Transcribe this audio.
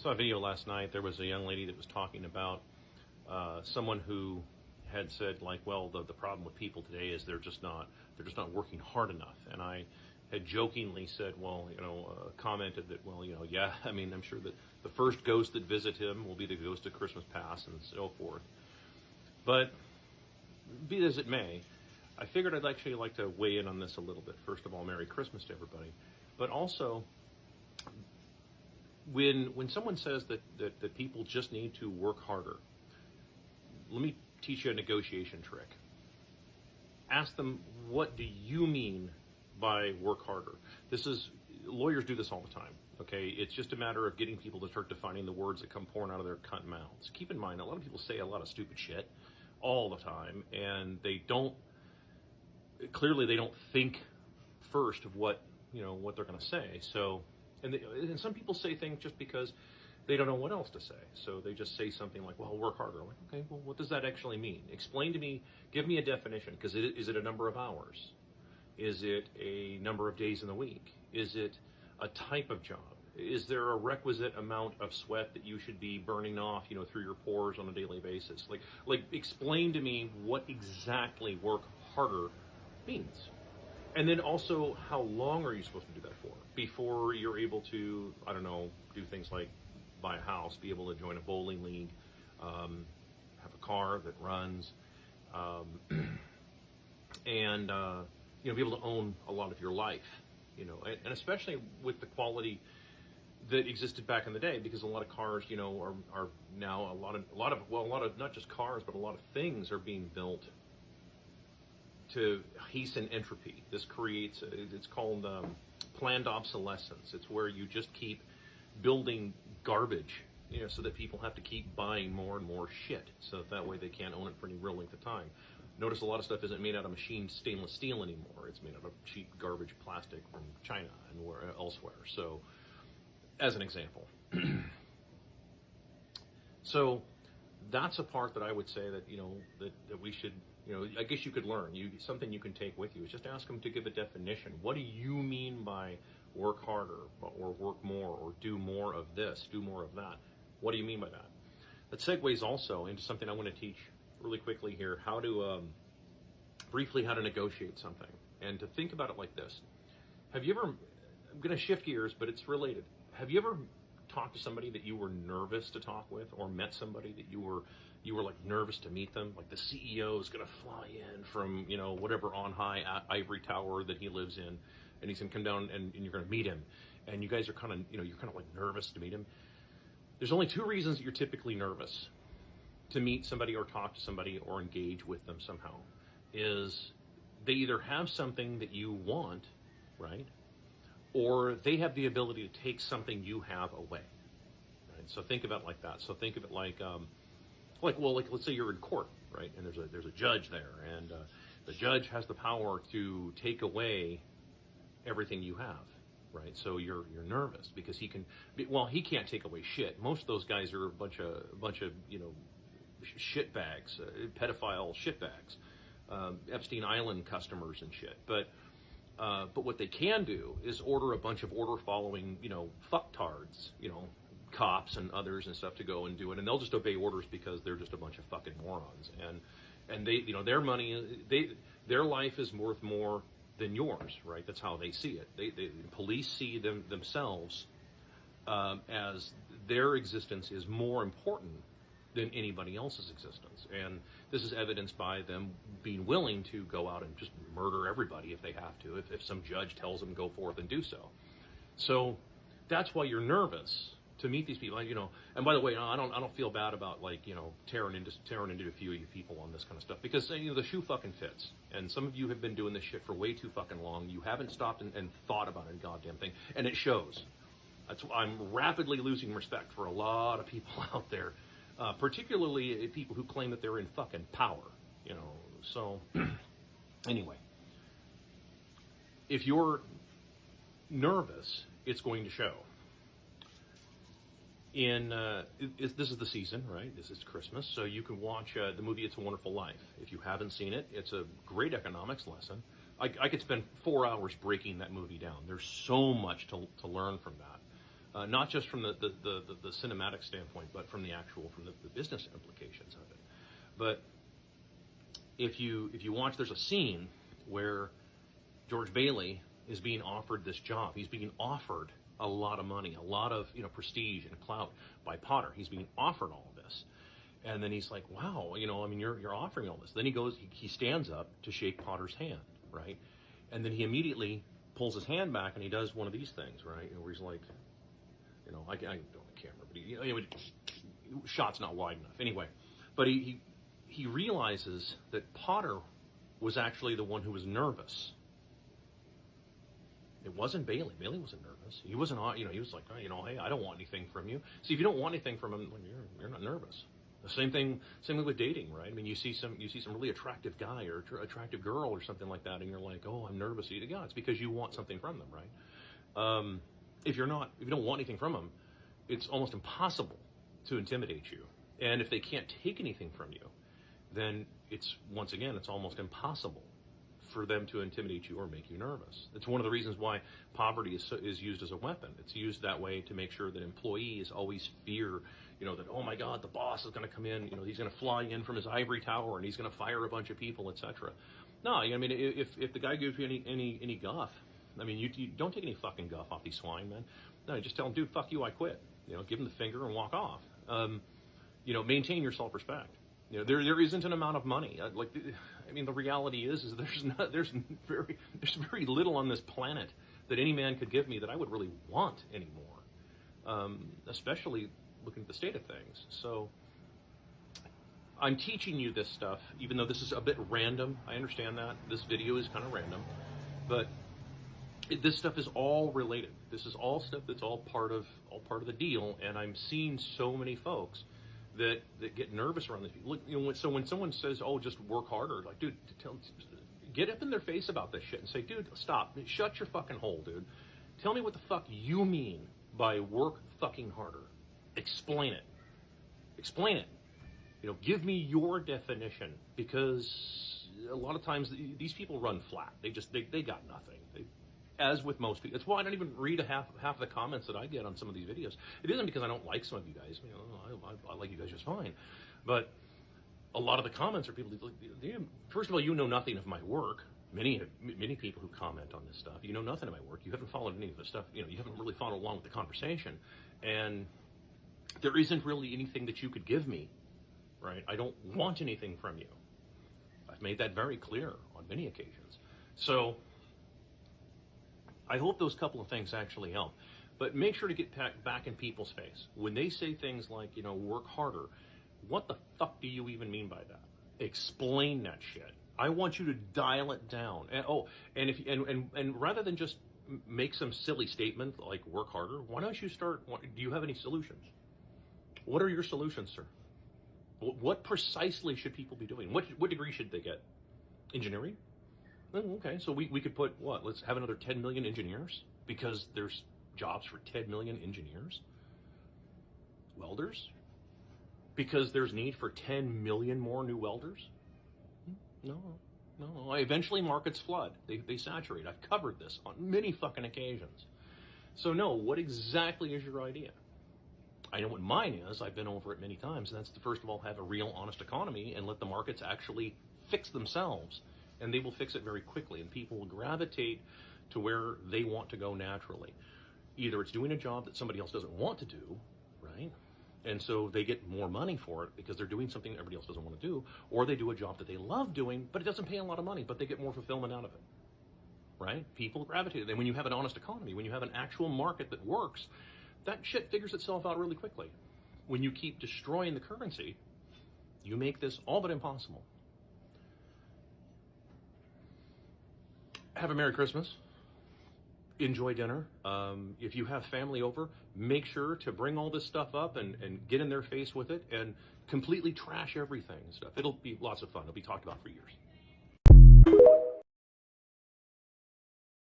Saw a video last night. There was a young lady that was talking about someone who had said, like, well, the problem with people today is they're just not working hard enough. And I had jokingly said, well, commented that, well, yeah, I mean, I'm sure that the first ghost that visit him will be the ghost of Christmas past and so forth. But be it as it may, I figured I'd actually like to weigh in on this a little bit. First of all, Merry Christmas to everybody. But also, when someone says that people just need to work harder, let me teach you a negotiation trick. Ask them, what do you mean by work harder? Lawyers do this all the time, okay? It's just a matter of getting people to start defining the words that come pouring out of their cunt mouths. Keep in mind, a lot of people say a lot of stupid shit all the time, and they don't think first of what they're going to say. So, and some people say things just because they don't know what else to say. So they just say something like, well, work harder. I'm like, okay, well, what does that actually mean? Explain to me, give me a definition, because is it a number of hours? Is it a number of days in the week? Is it a type of job? Is there a requisite amount of sweat that you should be burning off, through your pores on a daily basis? Like explain to me what exactly work harder means. And then also, how long are you supposed to do that for? Before you're able to, I don't know, do things like buy a house, be able to join a bowling league, have a car that runs, and be able to own a lot of your life, and especially with the quality that existed back in the day, because a lot of cars, are now a lot of not just cars, but a lot of things are being built to hasten entropy. This creates, it's called planned obsolescence. It's where you just keep building garbage, so that people have to keep buying more and more shit, so that way they can't own it for any real length of time. Notice a lot of stuff isn't made out of machined stainless steel anymore. It's made out of cheap garbage plastic from China and elsewhere. So, as an example. So, that's a part that I would say that, that we should, I guess you could learn. Something you can take with you is just ask them to give a definition. What do you mean by work harder, or work more, or do more of this, do more of that? What do you mean by that? That segues also into something I want to teach really quickly here, briefly how to negotiate something, and to think about it like this. Have you ever, I'm going to shift gears, but it's related. Have you ever talked to somebody that you were nervous to talk with, or met somebody that you were like nervous to meet them? Like the CEO is going to fly in from, whatever on high ivory tower that he lives in, and he's going to come down and you're going to meet him, and you guys are kind of, you're kind of like nervous to meet him. There's only two reasons that you're typically nervous to meet somebody or talk to somebody or engage with them somehow. Is they either have something that you want, right? Or they have the ability to take something you have away. Right? So think about it like that. So think of it like let's say you're in court, right? And there's a judge there, and the judge has the power to take away everything you have, right? So you're nervous because he can't take away shit. Most of those guys are a bunch of shit bags, pedophile shit bags, Epstein Island customers and shit. But what they can do is order a bunch of order following, fucktards, cops and others and stuff to go and do it, and they'll just obey orders because they're just a bunch of fucking morons. And they, their money, their life is worth more than yours, right? That's how they see it. The police see themselves as their existence is more important than anybody else's existence. And this is evidenced by them being willing to go out and just murder everybody if they have to, if some judge tells them go forth and do so. So that's why you're nervous to meet these people. And by the way, I don't feel bad about tearing into a few of you people on this kind of stuff, because the shoe fucking fits. And some of you have been doing this shit for way too fucking long. You haven't stopped and thought about a goddamn thing, and it shows. I'm rapidly losing respect for a lot of people out there. Particularly people who claim that they're in fucking power, So, anyway, if you're nervous, it's going to show. This is the season, right? This is Christmas, so you can watch the movie It's a Wonderful Life. If you haven't seen it, it's a great economics lesson. I could spend 4 hours breaking that movie down. There's so much to learn from that. not just from the cinematic standpoint, but from the business implications of it. But if you watch, there's a scene where George Bailey is being offered this job. He's being offered a lot of money, a lot of prestige and clout by Potter. He's being offered all of this, and then he's like, "Wow, I mean, you're offering all this." Then he stands up to shake Potter's hand, right? And then he immediately pulls his hand back and he does one of these things, right? Where he's like, I don't have the camera, but shot's not wide enough. Anyway, but he realizes that Potter was actually the one who was nervous. It wasn't Bailey. Bailey wasn't nervous. He wasn't, he was like, hey, I don't want anything from you. See, if you don't want anything from him, you're not nervous. The same thing with dating, right? I mean, you see some really attractive guy or attractive girl or something like that, and you're like, oh, I'm nervous. Yeah, it's because you want something from them, right? If you don't want anything from them, it's almost impossible to intimidate you. And if they can't take anything from you, then it's almost impossible for them to intimidate you or make you nervous. It's one of the reasons why poverty is used as a weapon. It's used that way to make sure that employees always fear, that, oh my God, the boss is going to come in, he's going to fly in from his ivory tower and he's going to fire a bunch of people, etc. No, I mean, if the guy gives you any guff, I mean, you don't take any fucking guff off these swine, man. No, just tell him, dude, fuck you, I quit. Give him the finger and walk off. Maintain your self-respect. There isn't an amount of money. The reality is there's very little on this planet that any man could give me that I would really want anymore. Especially looking at the state of things. So I'm teaching you this stuff, even though this is a bit random. I understand that this video is kind of random, but this stuff is all related. This is all stuff that's all part of the deal. And I'm seeing so many folks that get nervous around this. Look, so when someone says, "Oh, just work harder," like, dude, get up in their face about this shit and say, "Dude, stop! Shut your fucking hole, dude. Tell me what the fuck you mean by work fucking harder. Explain it. Explain it. Give me your definition, because a lot of times these people run flat. They got nothing. As with most people. That's why I don't even read half of the comments that I get on some of these videos. It isn't because I don't like some of you guys. I like you guys just fine. But a lot of the comments are people, first of all, you know nothing of my work. Many people who comment on this stuff, you know nothing of my work. You haven't followed any of the stuff. You haven't really followed along with the conversation. And there isn't really anything that you could give me, right? I don't want anything from you. I've made that very clear on many occasions. So I hope those couple of things actually help. But make sure to get back in people's face. When they say things like, work harder, what the fuck do you even mean by that? Explain that shit. I want you to dial it down. And rather than just make some silly statement like work harder, why don't you do you have any solutions? What are your solutions, sir? What precisely should people be doing? What degree should they get? Engineering? Okay, so we could put, let's have another 10 million engineers, because there's jobs for 10 million engineers? Welders? Because there's need for 10 million more new welders? No. Eventually markets flood. They saturate. I've covered this on many fucking occasions. So no, what exactly is your idea? I know what mine is. I've been over it many times. And that's to, first of all, have a real honest economy and let the markets actually fix themselves. And they will fix it very quickly, and people will gravitate to where they want to go naturally. Either it's doing a job that somebody else doesn't want to do, right? And so they get more money for it because they're doing something that everybody else doesn't want to do, or they do a job that they love doing, but it doesn't pay a lot of money, but they get more fulfillment out of it, right? People gravitate. And when you have an honest economy, when you have an actual market that works, that shit figures itself out really quickly. When you keep destroying the currency, you make this all but impossible. Have a Merry Christmas. Enjoy dinner. If you have family over, make sure to bring all this stuff up and get in their face with it and completely trash everything and stuff. It'll be lots of fun. It'll be talked about for years.